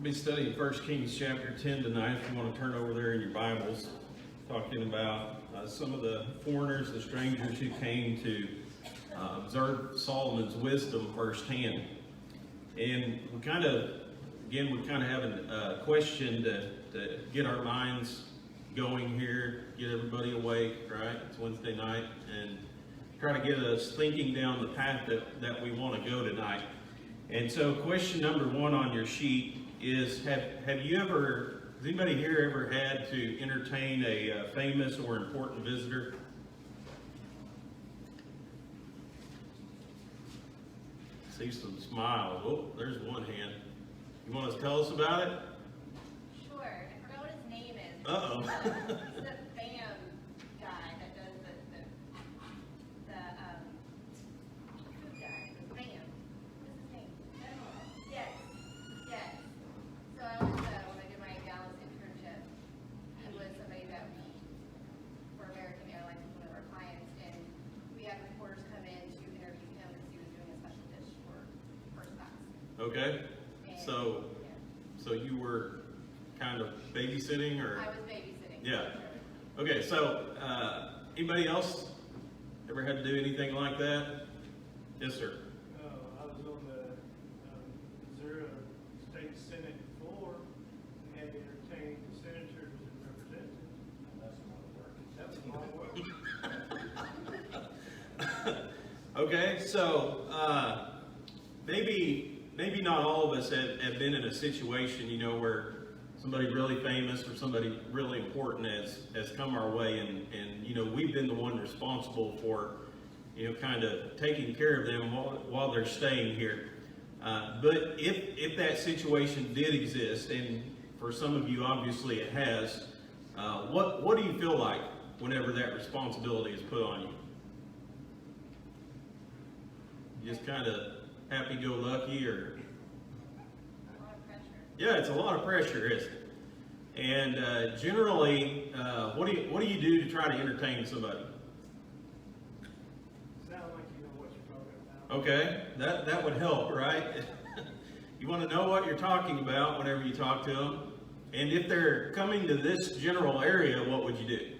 Be studying 1 Kings chapter 10 tonight. If you want to turn over there in your Bibles, talking about some of the foreigners, the strangers who came to observe Solomon's wisdom firsthand. And we kind of have a question to get our minds going here, get everybody awake, right? It's Wednesday night, and try to get us thinking down the path that we want to go tonight. And so question number one on your sheet is, has anybody here ever had to entertain a famous or important visitor? See some smiles. Oh, there's one hand. You want to tell us about it? Sure. I forgot what his name is. Uh-oh. He's the BAM guy that does the food guy. The BAM. What's his name? Yes. So I was, when I did my Dallas internship, he was somebody that for American Airlines, was one of our clients, and we had reporters come in to interview him because he was doing a special dish for first class. Okay. And, So you were kind of babysitting, or? I was babysitting. Yeah. Okay, so anybody else ever had to do anything like that? Yes, sir. I was on the Missouri State Senate floor and had to entertain the senators and representatives. That's my work. Okay, so maybe not all of us have been in a situation, where somebody really famous or somebody really important has come our way, and we've been the one responsible for kind of taking care of them while they're staying here. But if that situation did exist, and for some of you obviously it has, what do you feel like whenever that responsibility is put on you? Just kind of happy-go-lucky, or? A lot of pressure. Yeah, it's a lot of pressure, isn't it? And generally, what do you do to try to entertain somebody? Sound like you know what you're talking about. Okay, that would help, right? You want to know what you're talking about whenever you talk to them. And if they're coming to this general area, what would you do?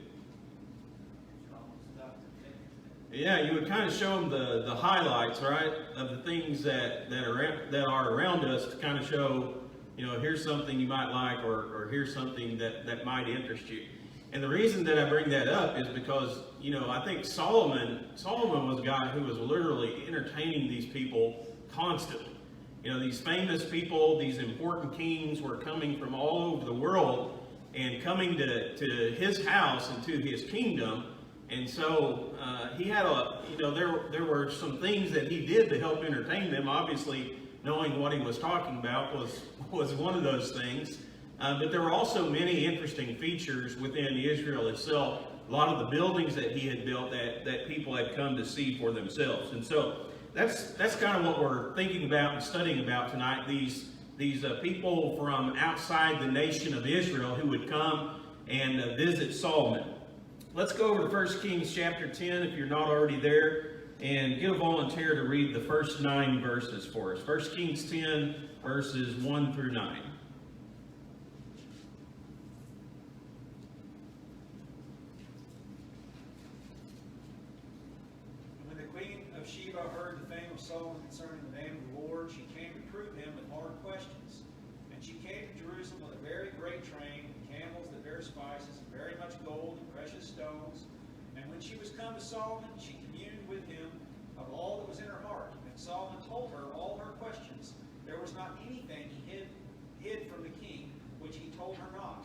Yeah, you would kind of show them the highlights, right, of the things that are around us, to kind of show, here's something you might like, or here's something that might interest you. And the reason that I bring that up is because, I think Solomon was a guy who was literally entertaining these people constantly. These famous people, these important kings were coming from all over the world and coming to his house and to his kingdom. And so he had there were some things that he did to help entertain them. Obviously, knowing what he was talking about was one of those things. But there were also many interesting features within Israel itself. A lot of the buildings that he had built that people had come to see for themselves. And so that's kind of what we're thinking about and studying about tonight. These people from outside the nation of Israel who would come and visit Solomon. Let's go over to 1 Kings chapter 10 if you're not already there, and get a volunteer to read the first 9 verses for us. 1 Kings 10, verses 1 through 9. When the queen of Sheba heard the fame of Solomon concerning the name of the Lord, she came to prove him with hard questions. And she came to Jerusalem with a very great train, and camels that bear spices, and very much gold and precious stones. And when she was come to Solomon, she communed with him of all that was in her heart. And Solomon told her all her questions. There was not anything he hid from the king, which he told her not.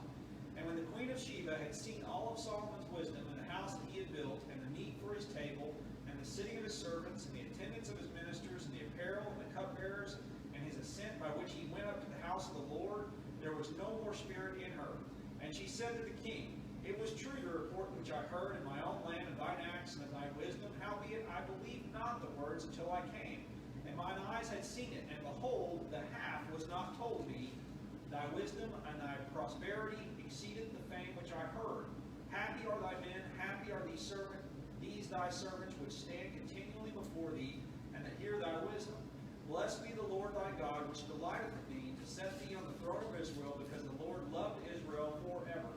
And when the queen of Sheba had seen all of Solomon's wisdom, and the house that he had built, and the meat for his table, and the sitting of his servants, and the attendance of his ministers, and the apparel, and the cupbearers, and his ascent by which he went up to the house of the Lord, there was no more spirit in her. And she said to the king, It was true your report which I heard in my own land of thine acts and of thy wisdom, howbeit I believed not the words until I came. And mine eyes had seen it, and behold, the half was not told me. Thy wisdom and thy prosperity exceeded the fame which I heard. Happy are thy men, happy are these thy servants which stand before thee, and that hear thy wisdom. Blessed be the Lord thy God, which delighteth in thee, to set thee on the throne of Israel, because the Lord loved Israel forever.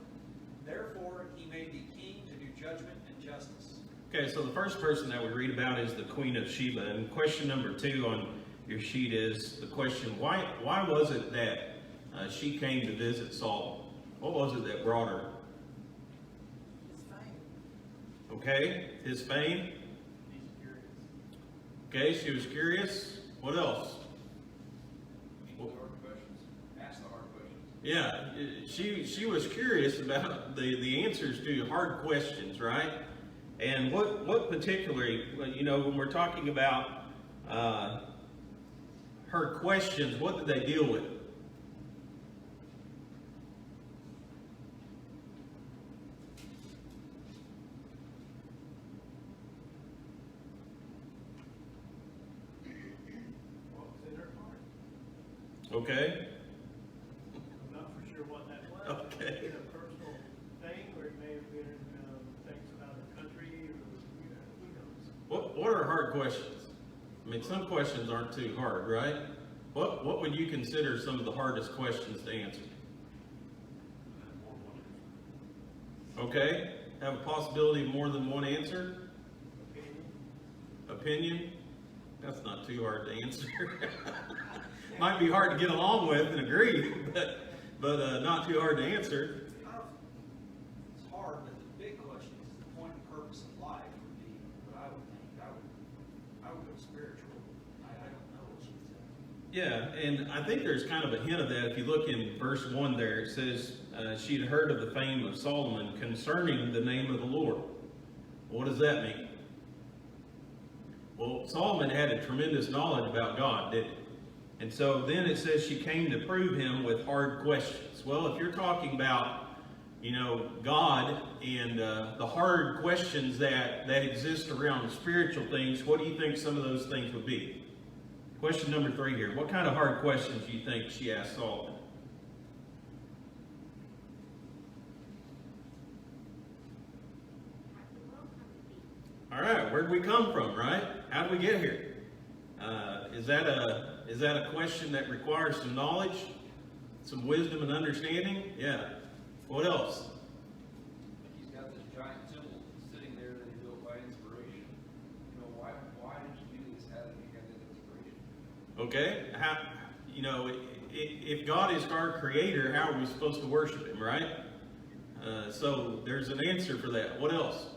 Therefore he made thee king to do judgment and justice. Okay, so the first person that we read about is the Queen of Sheba. And question number 2 on your sheet is the question, why was it that she came to visit Saul? What was it that brought her? His fame. Okay, his fame. He's curious. Okay, she was curious. What else? The hard questions. Ask the hard questions. Yeah, she was curious about the answers to hard questions, right? And what particularly, you know, when we're talking about her questions, what did they deal with? What was in her heart? Okay. I'm not for sure what that was. Okay. It may have been a personal thing, or it may have been things about her country, or, you know, who knows? What are hard questions? I mean, some questions aren't too hard, right? What would you consider some of the hardest questions to answer? Okay, have a possibility of more than one answer? Opinion. Opinion? That's not too hard to answer. Might be hard to get along with and agree, but not too hard to answer. I don't know if it's hard, but the big question is the point and purpose of life would be what I would think. I would go spiritual. I don't know what she said. Yeah, and I think there's kind of a hint of that. If you look in verse 1 there, it says she'd heard of the fame of Solomon concerning the name of the Lord. What does that mean? Well, Solomon had a tremendous knowledge about God, didn't he? And so then it says she came to prove him with hard questions. Well, if you're talking about, you know, God and the hard questions that exist around spiritual things, what do you think some of those things would be? Question number 3 here. What kind of hard questions do you think she asked Solomon? All right, where'd we come from, right? How'd we get here? Is that a question that requires some knowledge, some wisdom and understanding? Yeah. What else? He's got this giant temple sitting there that he built by inspiration. You know, why did you do this? How did you get that inspiration? Okay. How, you know, if God is our creator, how are we supposed to worship him, right? So there's an answer for that. What else?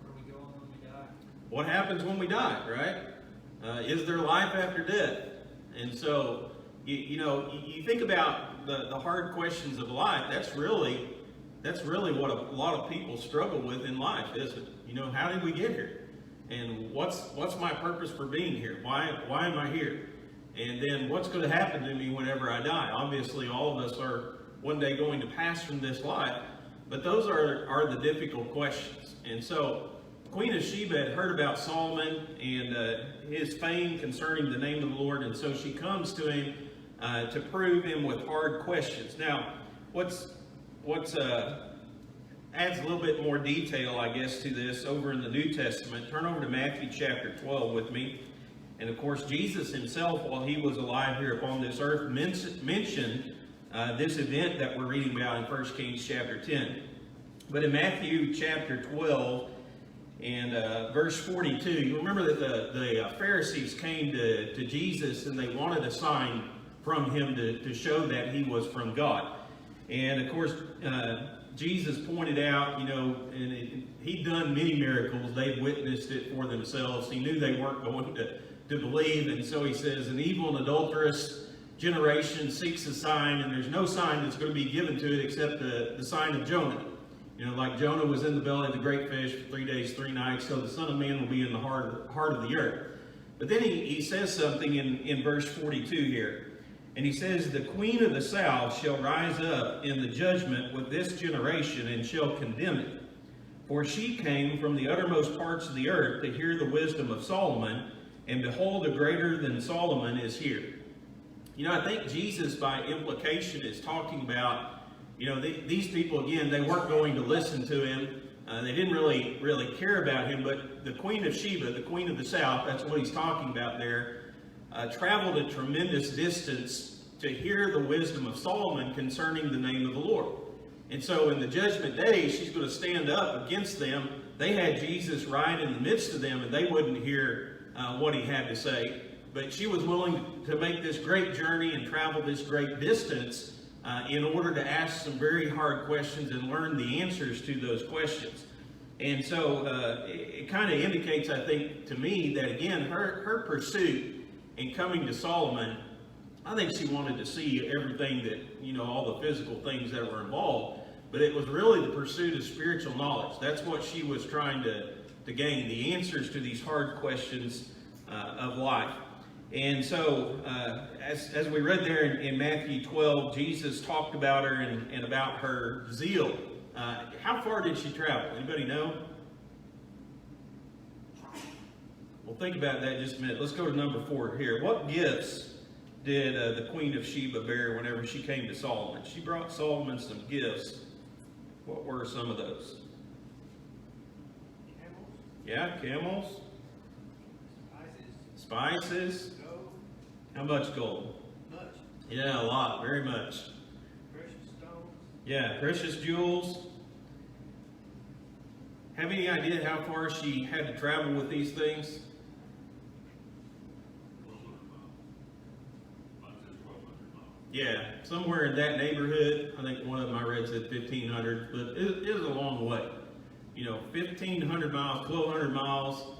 Where are we going when we die? What happens when we die, right? Is there life after death? And so, you think about the hard questions of life. That's really what a lot of people struggle with in life, isn't it? You know, how did we get here? And what's my purpose for being here? Why am I here? And then what's going to happen to me whenever I die? Obviously, all of us are one day going to pass from this life, but those are the difficult questions. And so, Queen of Sheba had heard about Solomon and his fame concerning the name of the Lord, and so she comes to him to prove him with hard questions. Now, what's adds a little bit more detail, I guess, to this over in the New Testament. Turn over to Matthew chapter 12 with me. And of course, Jesus himself, while he was alive here upon this earth, mentioned this event that we're reading about in 1 Kings chapter 10. But in Matthew chapter 12 and verse 42, you remember that the Pharisees came to Jesus and they wanted a sign from him to show that he was from God. And of course, Jesus pointed out, and he'd done many miracles. They'd witnessed it for themselves. He knew they weren't going to believe. And so he says, an evil and adulterous generation seeks a sign, and there's no sign that's going to be given to it except the sign of Jonah. Like Jonah was in the belly of the great fish for 3 days, 3 nights, so the Son of Man will be in the heart of the earth. But then he says something in verse 42 here. And he says, the queen of the south shall rise up in the judgment with this generation and shall condemn it. For she came from the uttermost parts of the earth to hear the wisdom of Solomon, and behold, a greater than Solomon is here. I think Jesus, by implication, is talking about, these people, again, they weren't going to listen to him. They didn't really care about him, but the Queen of Sheba, the Queen of the South, that's what he's talking about there, traveled a tremendous distance to hear the wisdom of Solomon concerning the name of the Lord. And so in the judgment day, she's going to stand up against them. They had Jesus right in the midst of them, and they wouldn't hear what he had to say. But she was willing to make this great journey and travel this great distance in order to ask some very hard questions and learn the answers to those questions. And so it kind of indicates, I think, to me that, again, her pursuit in coming to Solomon, I think she wanted to see everything that, all the physical things that were involved, but it was really the pursuit of spiritual knowledge. That's what she was trying to gain, the answers to these hard questions of life. And so, as we read there in Matthew 12, Jesus talked about her and about her zeal. How far did she travel? Anybody know? Well, think about that just a minute. Let's go to number 4 here. What gifts did the Queen of Sheba bear whenever she came to Solomon? She brought Solomon some gifts. What were some of those? Camels, Yeah, camels, spices, spices. gold, How much gold? much, Yeah, a lot, very much. precious stones. Yeah, precious jewels. Have any idea how far she had to travel with these things? Yeah, somewhere in that neighborhood. I think one of them I read said 1,500, but it is a long way. 1,500 miles, 1,200 miles.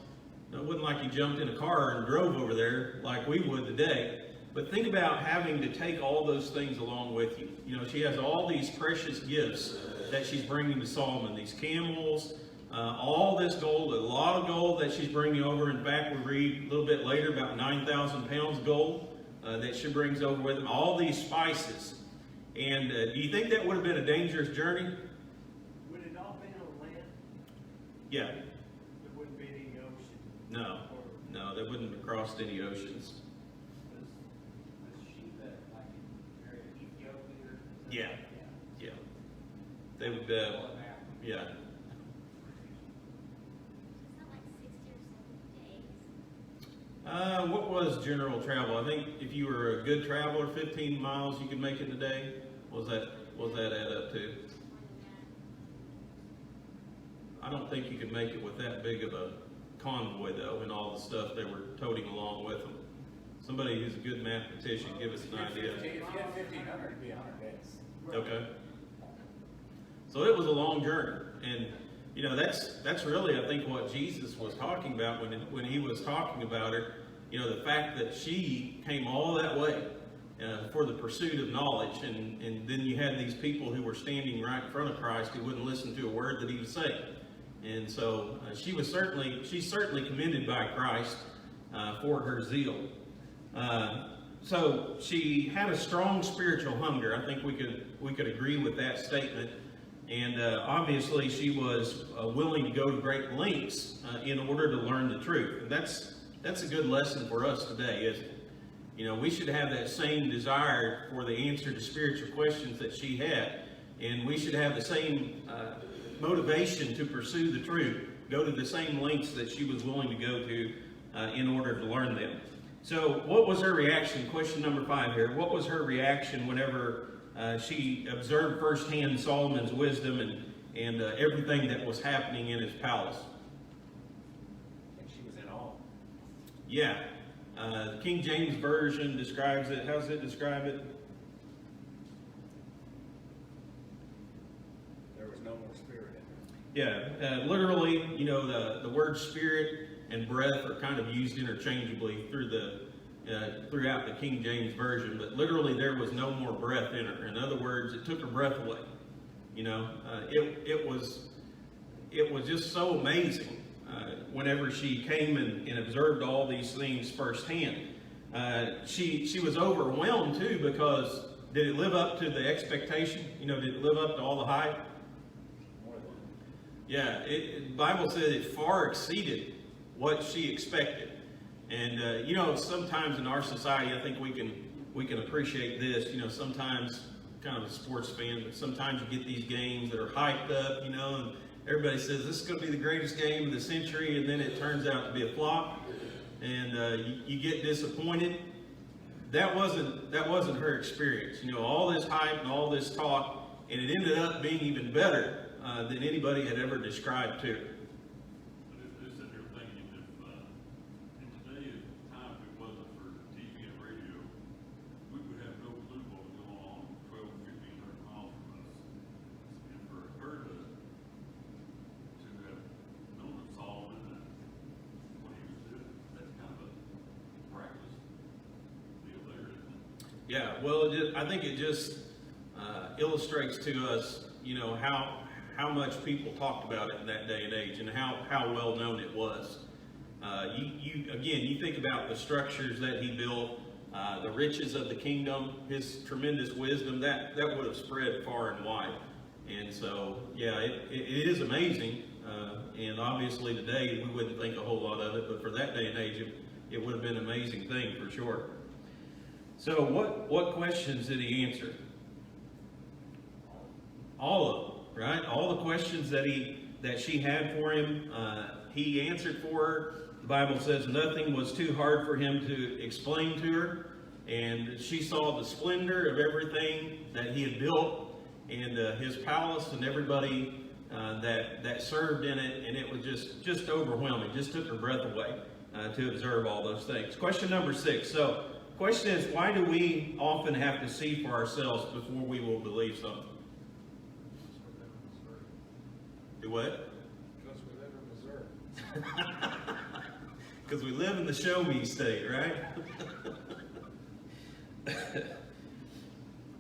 It wasn't like you jumped in a car and drove over there like we would today. But think about having to take all those things along with you. She has all these precious gifts that she's bringing to Solomon. These camels, all this gold, a lot of gold that she's bringing over. In fact, we read a little bit later about 9,000 pounds of gold that she brings over with them. All these spices. And do you think that would have been a dangerous journey? Would it all been on land? Yeah. There wouldn't be any ocean? No. No, they wouldn't have crossed any oceans. Was Sheba like in area of Ethiopia? Yeah. Yeah. They would, Pull it out. yeah. It's not like 60 or 70 days. What was general travel? I think if you were a good traveler, 15 miles you could make it in a day. What was that add up to? I don't think you could make it with that big of a convoy though, and all the stuff they were toting along with them. Somebody who's a good mathematician, give us an idea. If you had 1,500, it'd be 100 days. Okay. So it was a long journey, and that's really, I think, what Jesus was talking about when he was talking about her. The fact that she came all that way for the pursuit of knowledge, and then you had these people who were standing right in front of Christ who wouldn't listen to a word that he was saying, and so she's certainly commended by Christ for her zeal. So she had a strong spiritual hunger. I think we could agree with that statement. And obviously she was willing to go to great lengths in order to learn the truth. And that's a good lesson for us today, isn't it? We should have that same desire for the answer to spiritual questions that she had. And we should have the same motivation to pursue the truth, go to the same lengths that she was willing to go to in order to learn them. So what was her reaction? Question number 5 here. What was her reaction whenever she observed firsthand Solomon's wisdom and everything that was happening in his palace? I think she was in awe. Yeah. The King James Version describes it. How does it describe it? There was no more spirit in her. Yeah. Literally, the word spirit and breath are kind of used interchangeably throughout the King James Version, but literally there was no more breath in her. In other words, it took her breath away. It was just so amazing whenever she came and observed all these things firsthand. She was overwhelmed too, because did it live up to the expectation? Did it live up to all the hype? More than Yeah, the Bible said it far exceeded what she expected. And sometimes in our society, I think we can appreciate this. Sometimes, kind of a sports fan, but sometimes you get these games that are hyped up, and everybody says this is going to be the greatest game of the century, and then it turns out to be a flop, and you get disappointed. that wasn't her experience. You know, all this hype and all this talk, and it ended up being even better than anybody had ever described to her. But if they're sitting there thinking if, in today's time, if it wasn't for TV and radio, we would have no clue what was going on 12, 1,500 miles from us. And for her to have known of Solomon and what he was doing, that's kind of a miraculous deal there, isn't it? Yeah, well, I think it just illustrates to us, you know, how much people talked about it in that day and age, and how well known it was. You think about the structures that he built, the riches of the kingdom, his tremendous wisdom, that would have spread far and wide. And so, yeah, it is amazing. And obviously today we wouldn't think a whole lot of it, but for that day and age, it would have been an amazing thing for sure. So what questions did he answer? All of them, right? All the questions that she had for him, he answered for her. The Bible says nothing was too hard for him to explain to her, and she saw the splendor of everything that he had built, and his palace and everybody that served in it, and it was just overwhelming. Just took her breath away to observe all those things. Question number 6. So, question is, why do we often have to see for ourselves before we will believe something? Do what? Because we live in Missouri. Because we live in the show me state, right?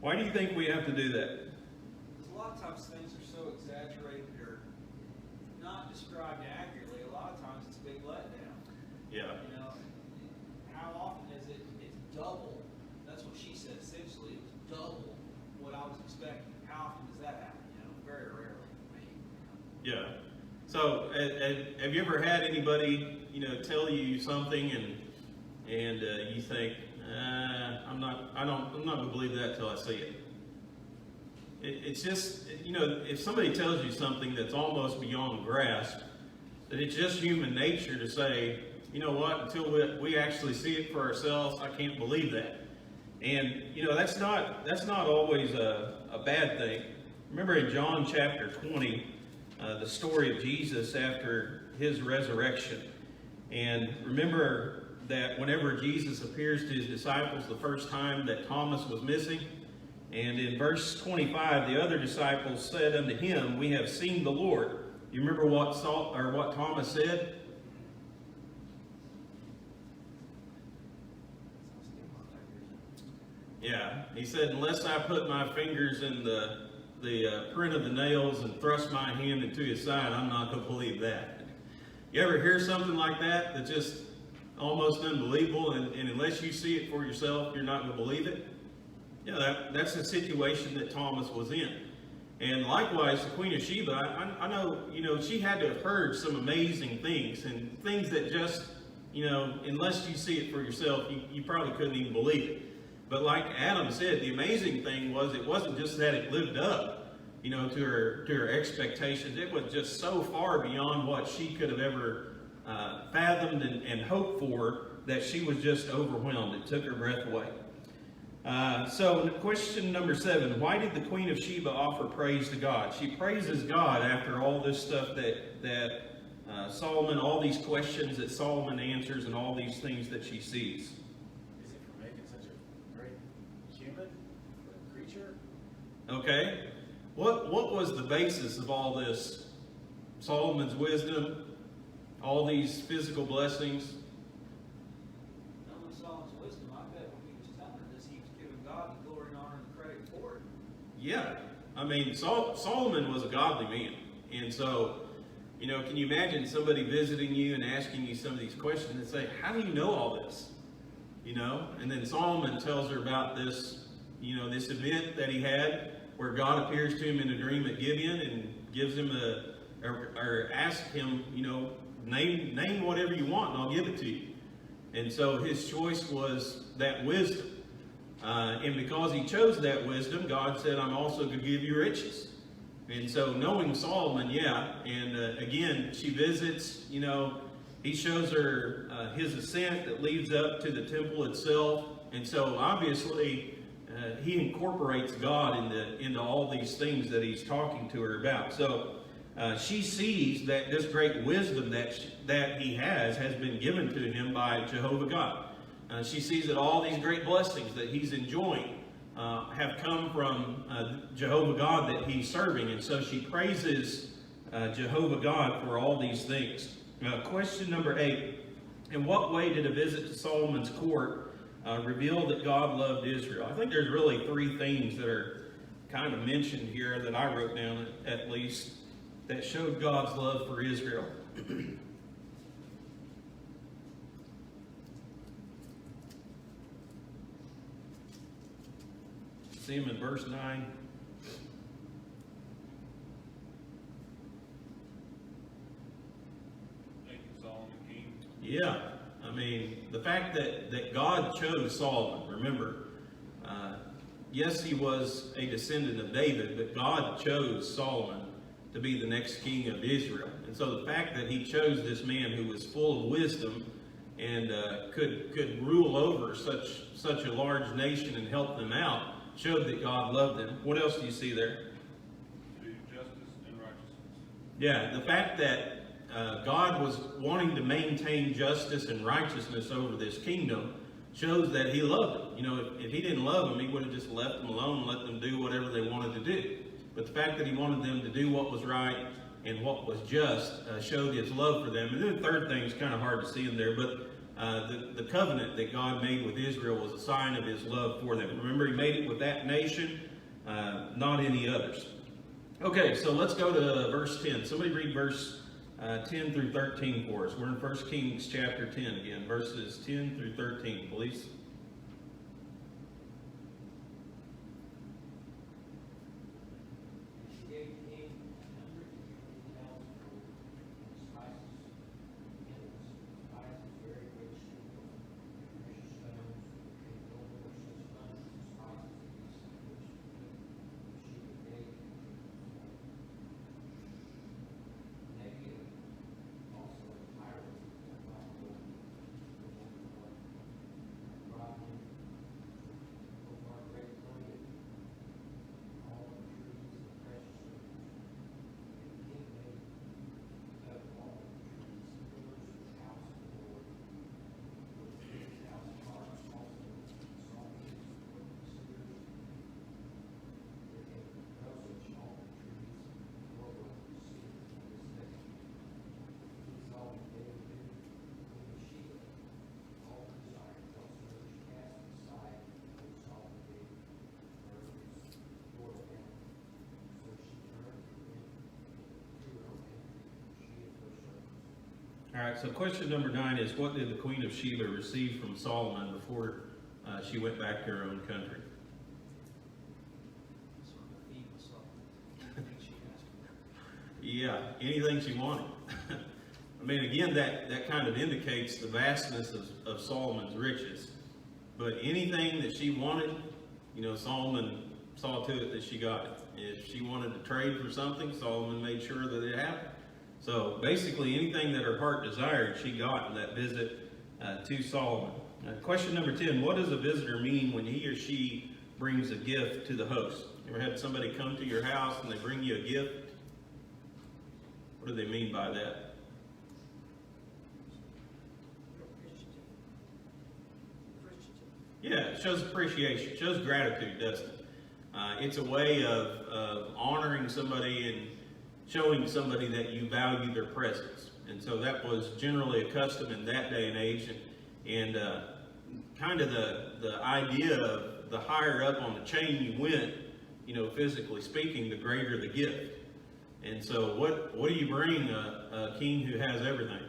Why do you think we have to do that? Because a lot of times things are so exaggerated or not described accurately. A lot of times it's a big letdown. Yeah. You know, how often is it? It's double. That's what she said. Essentially, it was double what I was expecting. How often does that happen? You know, very rarely. Yeah. So, have you ever had anybody, you know, tell you something and you think, I'm not gonna believe that till I see it. It's just, you know, if somebody tells you something that's almost beyond grasp, that it's just human nature to say, you know what, until we actually see it for ourselves, I can't believe that. And, you know, that's not always a bad thing. Remember in John chapter 20, the story of Jesus after his resurrection. And remember that whenever Jesus appears to his disciples the first time, that Thomas was missing. And in verse 25, the other disciples said unto him, we have seen the Lord. You remember what Thomas said? Yeah, he said, unless I put my fingers in the print of the nails and thrust my hand into his side, I'm not going to believe that. You ever hear something like that that's just almost unbelievable, and unless you see it for yourself, you're not going to believe it? Yeah, that's the situation that Thomas was in. And likewise, the Queen of Sheba, I know, you know, she had to have heard some amazing things, and things that just, you know, unless you see it for yourself, you probably couldn't even believe it. But like Adam said, the amazing thing was it wasn't just that it lived up, you know, to her expectations. It was just so far beyond what she could have ever fathomed and hoped for that she was just overwhelmed. It took her breath away. So question number 7, why did the Queen of Sheba offer praise to God? She praises God after all this stuff that Solomon, all these questions that Solomon answers and all these things that she sees. Is it for making such a great human, creature? Okay, what was the basis of all this? Solomon's wisdom, all these physical blessings. Knowing Solomon's wisdom, I bet when he was telling her this, he was giving God the glory and honor and the credit for it. Yeah, I mean, Solomon was a godly man, and so, you know, can you imagine somebody visiting you and asking you some of these questions and say, how do you know all this? You know, and then Solomon tells her about this, you know, this event that he had where God appears to him in a dream at Gibeon and gives him or asks him, you know, name whatever you want and I'll give it to you. And so his choice was that wisdom. And because he chose that wisdom, God said, I'm also going to give you riches. And so knowing Solomon, yeah, and again, she visits, you know, he shows her his ascent that leads up to the temple itself. And so obviously, he incorporates God into all these things that he's talking to her about. So she sees that this great wisdom that he has been given to him by Jehovah God. She sees that all these great blessings that he's enjoying have come from Jehovah God that he's serving. And so she praises Jehovah God for all these things. Question number 8. In what way did a visit to Solomon's court reveal that God loved Israel? I think there's really 3 things that are kind of mentioned here that I wrote down at least that showed God's love for Israel. See them in verse 9. Thank you, Solomon King. Yeah, I mean, the fact that God chose Solomon, remember, yes, he was a descendant of David, but God chose Solomon to be the next king of Israel. And so the fact that he chose this man who was full of wisdom and could rule over such a large nation and help them out showed that God loved them. What else do you see there? To do justice and righteousness. Yeah, the fact that God was wanting to maintain justice and righteousness over this kingdom shows that he loved them. You know, if he didn't love them, he would have just left them alone and let them do whatever they wanted to do. But the fact that he wanted them to do what was right and what was just showed his love for them. And then the third thing is kind of hard to see in there, but the covenant that God made with Israel was a sign of his love for them. Remember, he made it with that nation, not any others. Okay, so let's go to verse 10. Somebody read verse 10 through 13 for us. We're in 1 Kings chapter 10 again, verses 10 through 13, please. She gave the king 150,000 gold, spices, metals, spices, very rich silver, precious stones, and gold horses, stones, and spices, which she gave. Nebiah also a tyrant of my gold, brought him over a great plain, all the trees and precious stones. And the king made of all the trees pillars of the house of the Lord, which his house carved also saw his cedars. Because which all the trees were of cedar to this day. Solomon gave him Queen of Sheba all her desire, also she cast aside what Solomon gave her daughter Anne. So she turned from him to her own country, she and her servants. All right, so question number 9 is, what did the Queen of Sheba receive from Solomon before she went back to her own country? Sort of a theme of something. I think she asked for. Yeah, anything she wanted. I mean, again, that kind of indicates the vastness of Solomon's riches. But anything that she wanted, you know, Solomon saw to it that she got it. If she wanted to trade for something, Solomon made sure that it happened. So basically, anything that her heart desired, she got in that visit to Solomon. Question number 10, what does a visitor mean when he or she brings a gift to the host? You ever had somebody come to your house and they bring you a gift? What do they mean by that? Yeah, it shows appreciation, it shows gratitude, doesn't it? It's a way of honoring somebody and showing somebody that you value their presence. And so that was generally a custom in that day and age. And kind of the idea of the higher up on the chain you went, you know, physically speaking, the greater the gift. And so what do you bring a king who has everything?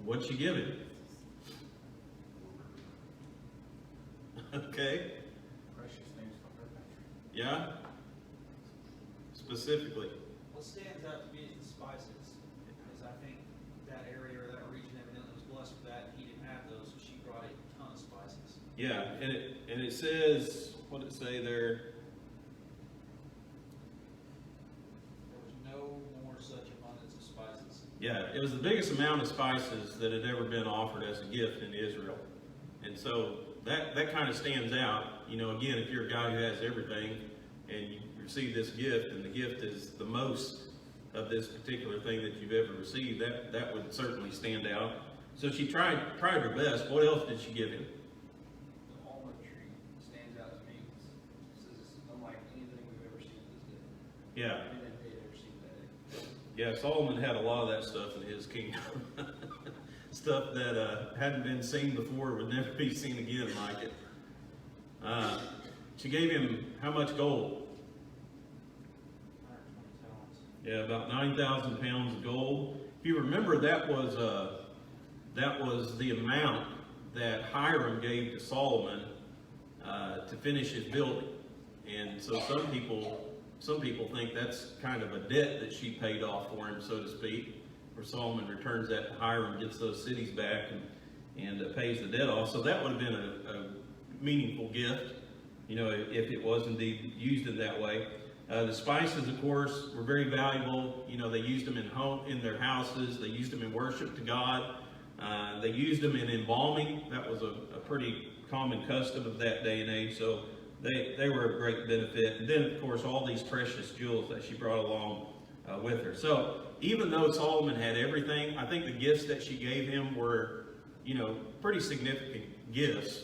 What you give him? Okay. Precious things from her country. Yeah? Specifically. What stands out to me is the spices, because I think that area or that region evidently was blessed with that, and he didn't have those, so she brought a ton of spices. Yeah, and it says, what did it say there? There was no more such abundance of spices. Yeah, it was the biggest amount of spices that had ever been offered as a gift in Israel. And so that kind of stands out. You know, again, if you're a guy who has everything and you receive this gift, and the gift is the most of this particular thing that you've ever received, that would certainly stand out. So she tried her best. What else did she give him? The almond tree stands out to me. This is unlike anything we've ever seen this day. Yeah. Anything they've ever seen that day. Yeah, Solomon had a lot of that stuff in his kingdom. Stuff that hadn't been seen before, would never be seen again like it. She gave him how much gold? 120 talents. Yeah, about 9,000 pounds of gold. If you remember, that was the amount that Hiram gave to Solomon to finish his building. And so some people think that's kind of a debt that she paid off for him, so to speak, where Solomon returns that to Hiram, gets those cities back, and pays the debt off. So that would have been a meaningful gift, you know, if it was indeed used in that way. The spices, of course, were very valuable. You know, they used them in their houses. They used them in worship to God. They used them in embalming. That was a pretty common custom of that day and age. So they were a great benefit. And then, of course, all these precious jewels that she brought along with her. So even though Solomon had everything, I think the gifts that she gave him were, you know, pretty significant gifts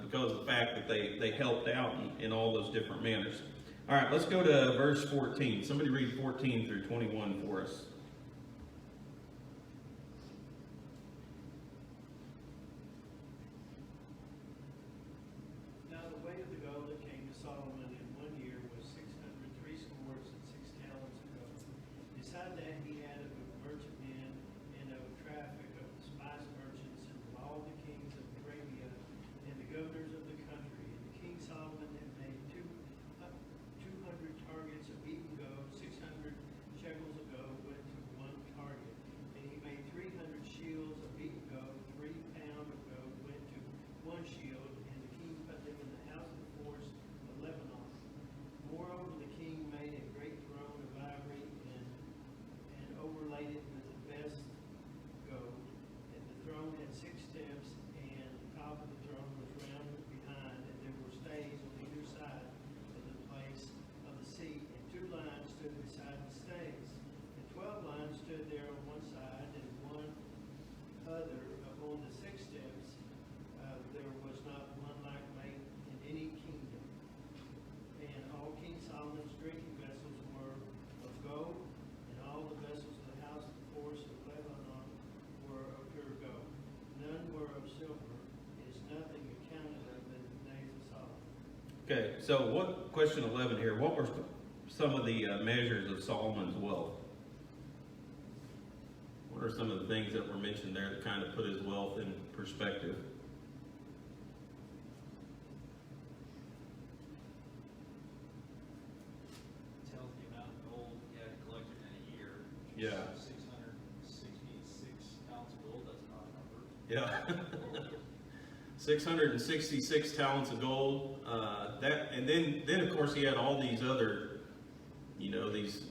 because of the fact that they helped out in all those different manners. All right, let's go to verse 14. Somebody read 14 through 21 for us. Now the weight of the gold that came to Solomon in 1 year was 603 scores and 6 talents of gold. Beside that he added of merchantmen and of traffic of the spice merchants and of all the kings of Arabia and the governors of the country. And King Solomon had made 200 targets of beaten gold, 600 shekels of gold went to one target. And he made 300 shields of beaten gold, 3 pounds of gold went to one shield. And the king put them in the house of the forest of Lebanon. Moreover, the king made a great throne of ivory and overlaid it with the best gold. And the throne had 6 steps, and the top of the throne was round behind, and there were stays on either side of the place of the seat, and 2 lines stood beside the stays. And 12 lines stood there on one side, and one other upon the 6 steps. There was not one like made in any kingdom. And all King Solomon's drinking vessels were of gold, and all the vessels of the house of the forest of Lebanon were of pure gold. None were of silver. It is nothing accounted of in the days of Solomon. Okay, so question 11 here. What were some of the measures of Solomon's wealth? What are some of the things that were mentioned there that kind of put his wealth in perspective? Tells the amount of gold he had collected in a year. Yeah. 666 pounds of gold, that's not a number. Yeah. 666 talents of gold. And then of course he had all these other, you know, these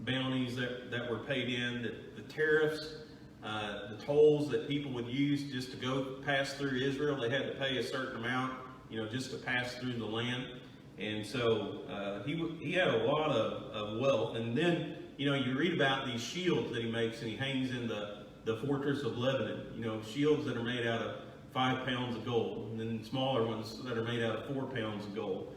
bounties that were paid in, the tariffs, the tolls that people would use just to go pass through Israel. They had to pay a certain amount, you know, just to pass through the land. And so he had a lot of wealth. And then, you know, you read about these shields that he makes, and he hangs in the fortress of Lebanon. You know, shields that are made out of 5 pounds of gold, and then smaller ones that are made out of 4 pounds of gold.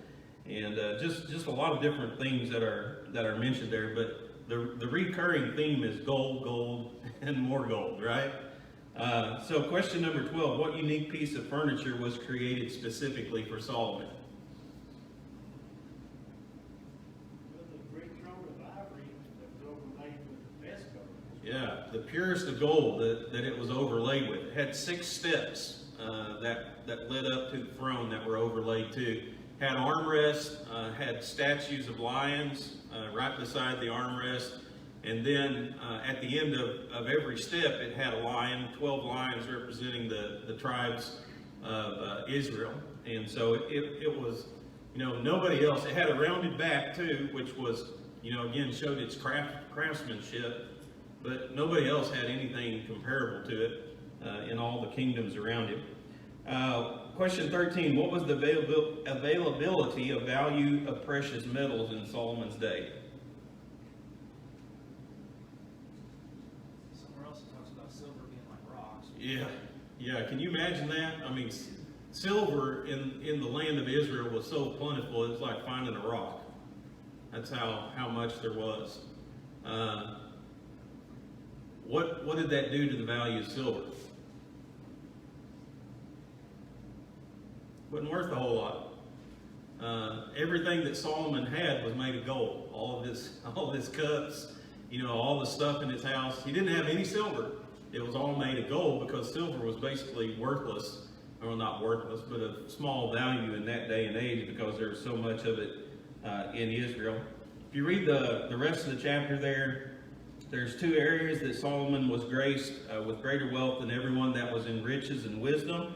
And just a lot of different things that are mentioned there. But the recurring theme is gold, gold, and more gold, right? So question number 12, what unique piece of furniture was created specifically for Solomon? Well, the great throne of ivory that was overlaid with the best gold. Yeah, the purest of gold that it was overlaid with. It had 6 steps that led up to the throne that were overlaid too. Had armrests, had statues of lions right beside the armrest, and then at the end of every step it had a lion, 12 lions representing the tribes of Israel. And so it was, you know, nobody else. It had a rounded back too, which was, you know, again showed its craftsmanship. but nobody else had anything comparable to it in all the kingdoms around him. Question 13, what was the availability of value of precious metals in Solomon's day? Somewhere else it talks about silver being like rocks. Yeah. Can you imagine that? I mean, silver in the land of Israel was so plentiful, it's like finding a rock. That's how much there was. What did that do to the value of silver? Wasn't worth a whole lot. Everything that Solomon had was made of gold. All of his cups, all the stuff in his house. He didn't have any silver. It was all made of gold because silver was basically worthless. Well, not worthless, but of small value in that day and age because there was so much of it in Israel. If you read the rest of the chapter there's two areas that Solomon was graced with greater wealth than everyone that was in riches and wisdom.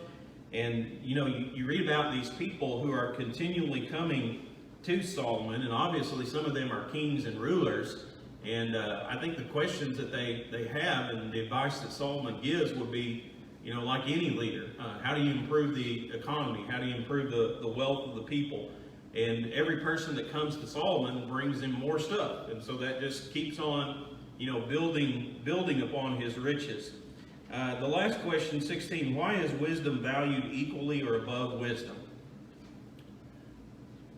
And, you read about these people who are continually coming to Solomon, and obviously some of them are kings and rulers. And I think the questions that they have and the advice that Solomon gives would be, like any leader, how do you improve the economy? How do you improve the wealth of the people? And every person that comes to Solomon brings him more stuff. And so that just keeps on, building upon his riches. The last question, 16, why is wisdom valued equally or above wisdom?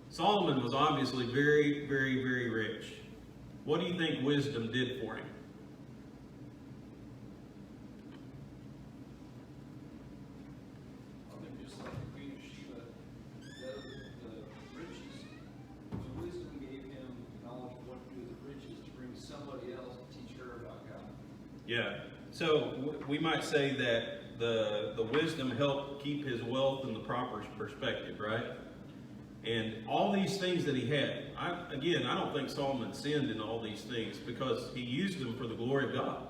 Solomon was obviously very, very, very rich. What do you think wisdom did for him? I think just like the Queen of Sheba, the riches, the wisdom gave him knowledge of what to do with the riches to bring somebody else to teach her about God. Yeah. So we might say that the wisdom helped keep his wealth in the proper perspective, right? And all these things that he had, I don't think Solomon sinned in all these things because he used them for the glory of God.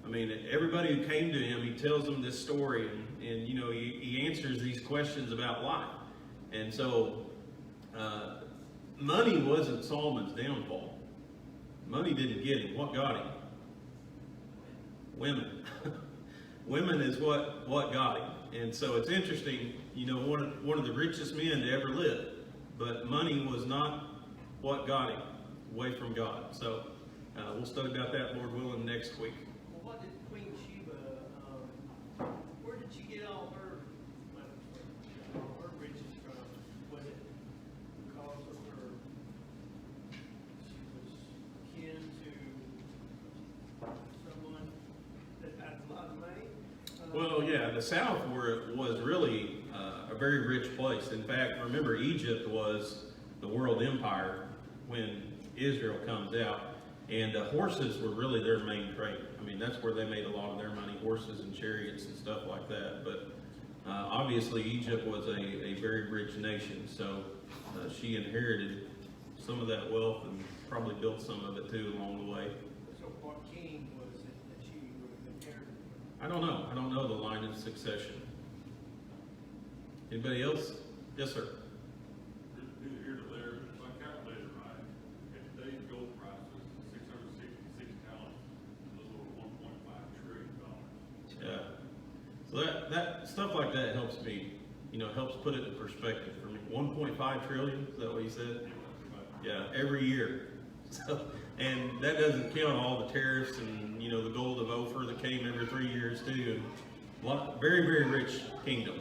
I mean, everybody who came to him, he tells them this story, and he answers these questions about life. And so, money wasn't Solomon's downfall. Money didn't get him. What got him? Women. Women is what got him. And so it's interesting, one of the richest men to ever live, but money was not what got him away from God. So we'll study about that, Lord willing, next week. Well, what did Queen Sheba, where did she get all her riches from? Was it because of her, she was kin to someone that had a lot of money? Well, yeah, the South was really a very rich place. In fact, remember, Egypt was the world empire when Israel comes out, and horses were really their main trade. I mean, that's where they made a lot of their money, horses and chariots and stuff like that. But obviously, Egypt was a very rich nation, so she inherited some of that wealth and probably built some of it too along the way. So what king was it that she would have inherited from? I don't know. I don't know the line of succession. Anybody else? Yes, sir. Neither here nor there, but if I calculated it right, at today's gold prices, 666 talents, a little over $1.5 trillion. Yeah. So that stuff like that helps me, helps put it in perspective for me. 1.5 trillion, is that what you said? Yeah, every year. So, and that doesn't count all the tariffs and, the gold of Ophir that came every 3 years too. And very, very rich kingdom.